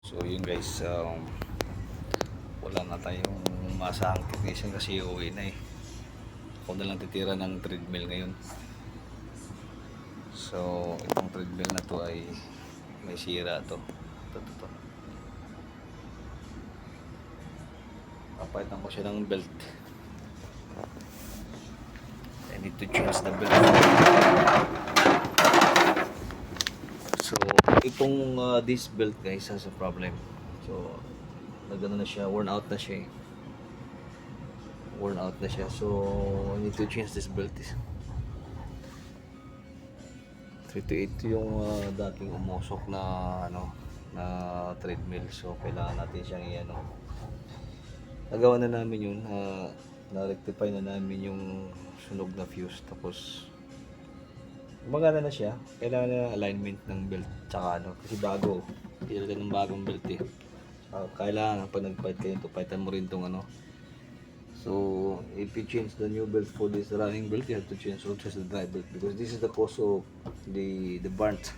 So yun guys, wala na tayong masahang technician kasi uuwi na eh. Ako na lang titira ng treadmill ngayon. So itong treadmill na to ay may sira to. Ito. Papalitan ko siya ng belt. I need to change the belt. So itong this belt guys has a problem. So nagano na siya, worn out na siya eh. Worn out na siya. So I need to change this belt. 328 yung dating umusok na na treadmill. So kailangan natin siyang i-ano. Nagawa na namin yun. Na-rectify na namin yung sunog na fuse. Tapos gumagana na siya. Kailangan na alignment ng belt tsaka kasi bago. Kailangan ng bagong belt eh. Kailangan pag nagpalit kayo ito, palitan mo rin itong So if you change the new belt for this running belt, you have to change also the dry belt because this is the cause of the burnt